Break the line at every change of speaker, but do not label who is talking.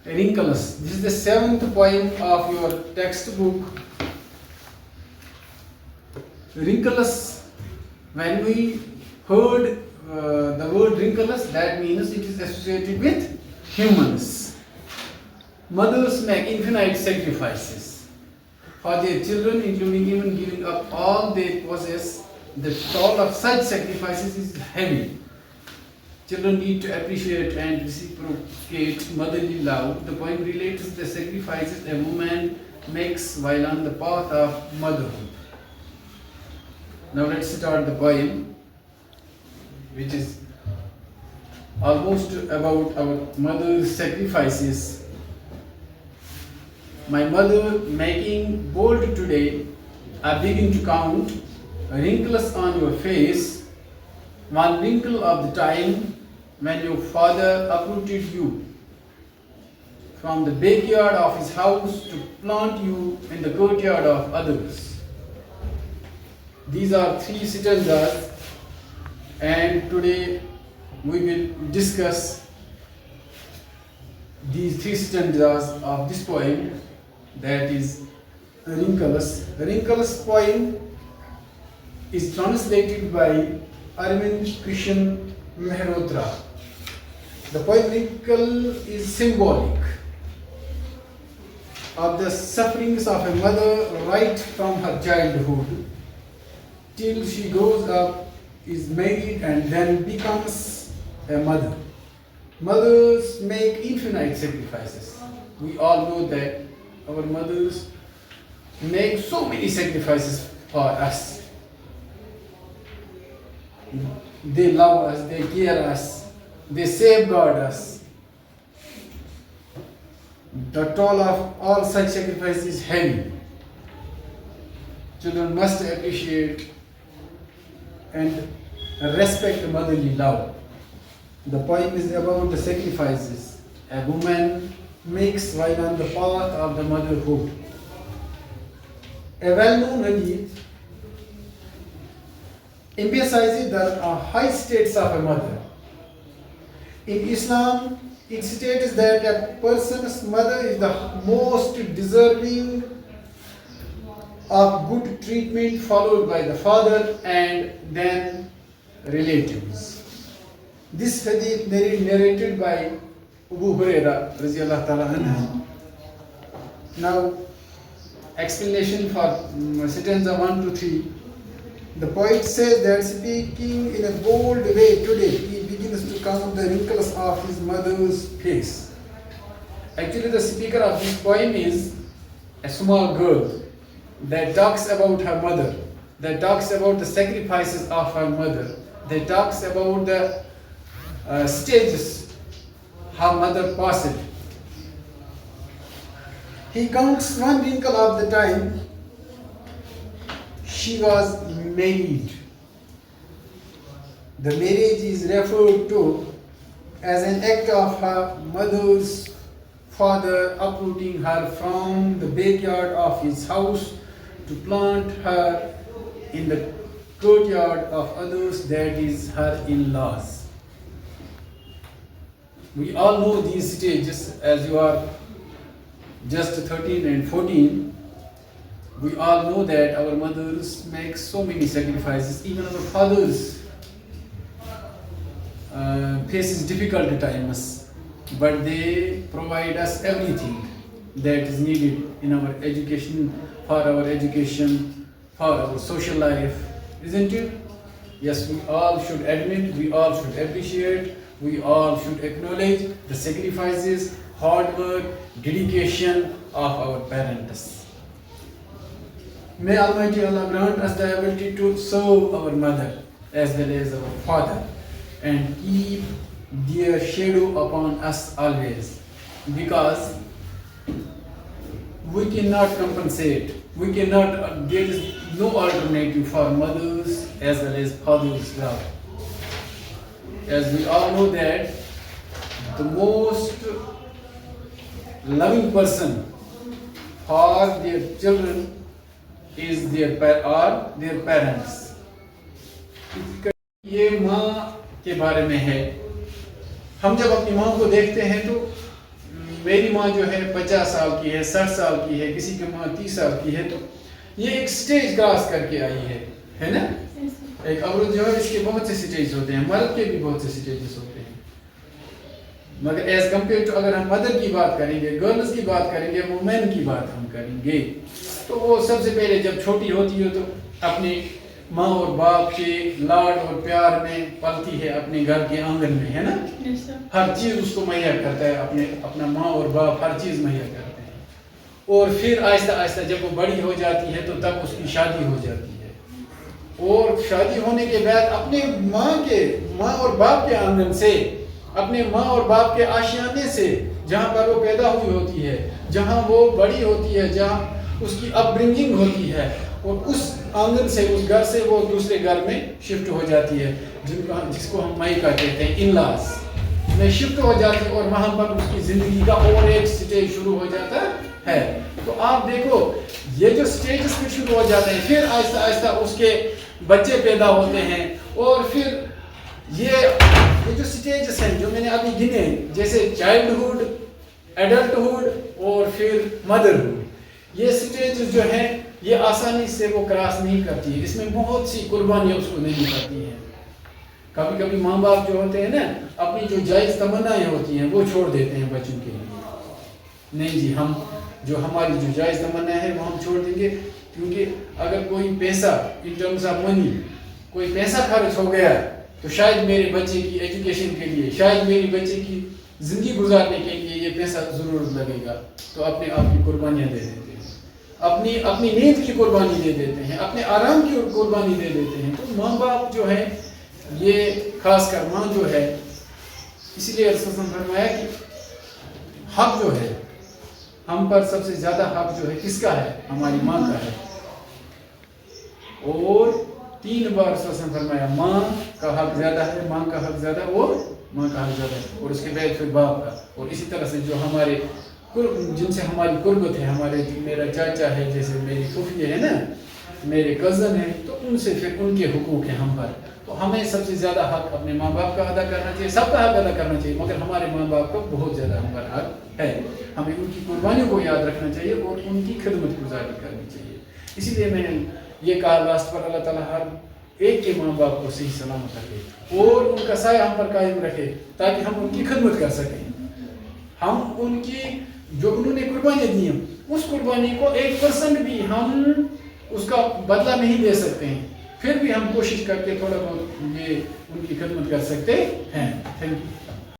Wrinkles. This is the seventh poem of your textbook. Wrinkles. When we heard the word wrinkles, that means it is associated with humans. Mothers make infinite sacrifices for their children, including even giving up all they possess. The toll of such sacrifices is heavy. Children need to appreciate and reciprocate motherly love. The poem relates the sacrifices a woman makes while on the path of motherhood. Now let's start the poem, which is almost about our mother's sacrifices. My mother, making bold today, I begin to count wrinkles on your face, one wrinkle of the time when your father uprooted you from the backyard of his house to plant you in the courtyard of others. These are three stanzas, and today we will discuss these three stanzas of this poem, that is Wrinkles. Wrinkles poem is translated by Arvind Krishan Mehrotra. The poem Wrinkle is symbolic of the sufferings of a mother right from her childhood till she grows up, is married, and then becomes a mother. Mothers make infinite sacrifices. We all know that our mothers make so many sacrifices for us. They love us, they care us, they safeguard us. The toll of all such sacrifices is heavy. Children must appreciate and respect motherly love. The poem is about the sacrifices a woman makes while on the path of the motherhood. A well-known hadith emphasizes the high states of a mother. In Islam, it states that a person's mother is the most deserving of good treatment, followed by the father and then relatives. This hadith narrated by Abu Huraira radiyallahu ta'ala anhu. Now, explanation for stanza 1 to 3. The poet says that speaking in a bold way today, he begins to count the wrinkles of his mother's face. Actually, the speaker of this poem is a small girl that talks about her mother, that talks about the sacrifices of her mother, that talks about the stages her mother passed. He counts one wrinkle of the time she was married. The marriage is referred to as an act of her mother's father uprooting her from the backyard of his house to plant her in the courtyard of others, that is her in-laws. We all know these stages. As you are just 13 and 14, we all know that our mothers make so many sacrifices. Even our fathers faces difficult times, but they provide us everything that is needed in our education, for our social life, isn't it? Yes, we all should admit, we all should appreciate, we all should acknowledge the sacrifices, hard work, dedication of our parents. May Almighty Allah grant us the ability to serve our mother as well as our father and keep their shadow upon us always, because we cannot compensate, there is no alternative for mothers as well as fathers' love. As we all know that the most loving person for their children is their parents. ये माँ के बारे में है. हम जब अपनी माँ को देखते हैं तो میری ماں جو ہے 50 سال کی ہے، 60 سال کی ہے، کسی کی ماں 30 سال کی ہے، تو یہ ایک سٹیج کراس کر کے آئی ہے نا. ایک عورت جو ہے اس کے بہت سے سٹیج ہوتے ہیں، مرد کے بھی بہت سے سٹیجز ہوتے ہیں، مگر ایز کمپیئر ٹو اگر ہم مدر کی بات کریں گے، گرلز کی بات کریں گے، وومین کی بات ہم کریں گے، تو وہ سب سے پہلے جب چھوٹی ہوتی ہے تو اپنے ماں اور باپ کے لاڈ اور پیار میں پلتی ہے، اپنے گھر کے آنگن میں، ہے نا. ہر چیز اس کو مہیا کرتا ہے، اپنا ماں اور باپ ہر چیز مہیا کرتے ہیں. اور پھر آہستہ آہستہ جب وہ بڑی ہو جاتی ہے تو تب اس کی شادی ہو جاتی ہے، اور شادی ہونے کے بعد اپنے ماں اور باپ کے آنگن سے، اپنے ماں اور باپ کے آشیانے سے، جہاں پر وہ پیدا ہوئی ہوتی ہے، جہاں وہ بڑی ہوتی ہے، جہاں اس کی اپ برنگنگ ہوتی ہے، اور اس آنگن سے، اس گھر سے وہ دوسرے گھر میں شفٹ ہو جاتی ہے، جس کو ہم مائکا کہتے ہیں، ان لاز میں شفٹ ہو جاتی ہے، اور وہاں پر اس کی زندگی کا اور ایک سٹیج شروع ہو جاتا ہے. تو آپ دیکھو یہ جو سٹیجز پھر شروع ہو جاتے ہیں، پھر آہستہ آہستہ اس کے بچے پیدا ہوتے ہیں، اور پھر یہ جو سٹیجز ہیں جو میں نے ابھی گنے، جیسے چائلڈہڈ، ایڈلٹہڈ اور پھر مدرہڈ، یہ سٹیجز جو ہیں یہ آسانی سے وہ کراس نہیں کرتی ہے، اس میں بہت سی قربانیاں اس کو نہیں پڑتی ہیں. کبھی کبھی ماں باپ جو ہوتے ہیں نا، اپنی جو جائز تمنائیں ہوتی ہیں وہ چھوڑ دیتے ہیں بچوں کے لیے. نہیں جی، ہم جو ہماری جو جائز تمنا ہے وہ ہم چھوڑ دیں گے، کیونکہ اگر کوئی پیسہ ان ٹرمز آف منی، کوئی پیسہ خرچ ہو گیا تو شاید میرے بچے کی ایجوکیشن کے لیے، شاید میری بچے کی زندگی گزارنے کے لیے یہ پیسہ ضرورت لگے گا، تو اپنے آپ کی قربانیاں دے دیتے ہیں، اپنی نیند کی قربانی دے دیتے ہیں، اپنے آرام کی قربانی دے دیتے ہیں. تو ماں باپ جو ہے، یہ خاص کر ماں جو ہے، اسی لیے رسول نے فرمایا کہ حق جو ہے ہم پر، سب سے زیادہ حق جو ہے کس کا ہے؟ ہماری ماں کا ہے. اور 3 بار رسول نے فرمایا ماں کا حق زیادہ ہے، ماں کا حق زیادہ، اور ماں کا حق زیادہ ہے، اور اس کے بعد پھر باپ کا. اور اسی طرح سے جو ہمارے جن سے ہماری قربت ہے، ہمارے میرا چاچا ہے، جیسے میری پھوپھی ہے نا، میرے کزن ہیں، تو ان سے پھر ان کے حقوق ہیں ہم پر. تو ہمیں سب سے زیادہ حق اپنے ماں باپ کا ادا کرنا چاہیے، سب کا حق ادا کرنا چاہیے، مگر ہمارے ماں باپ کا بہت زیادہ ہم پر حق ہے. ہمیں ان کی قربانیوں کو یاد رکھنا چاہیے اور ان کی خدمت گزاری کرنی چاہیے. اسی لیے میں نے یہ کہا لاسٹ پر، اللہ تعالیٰ ہر ایک کے ماں باپ کو صحیح سلامت رکھے اور ان کا سایہ ہم پر قائم رکھے، تاکہ ہم ان کی خدمت کر سکیں. ہم ان کی جو انہوں نے قربانیاں دی ہیں، اس قربانی کو 1% بھی ہم اس کا بدلہ نہیں دے سکتے ہیں، پھر بھی ہم کوشش کر کے تھوڑا بہت یہ ان کی خدمت کر سکتے ہیں. Thank you.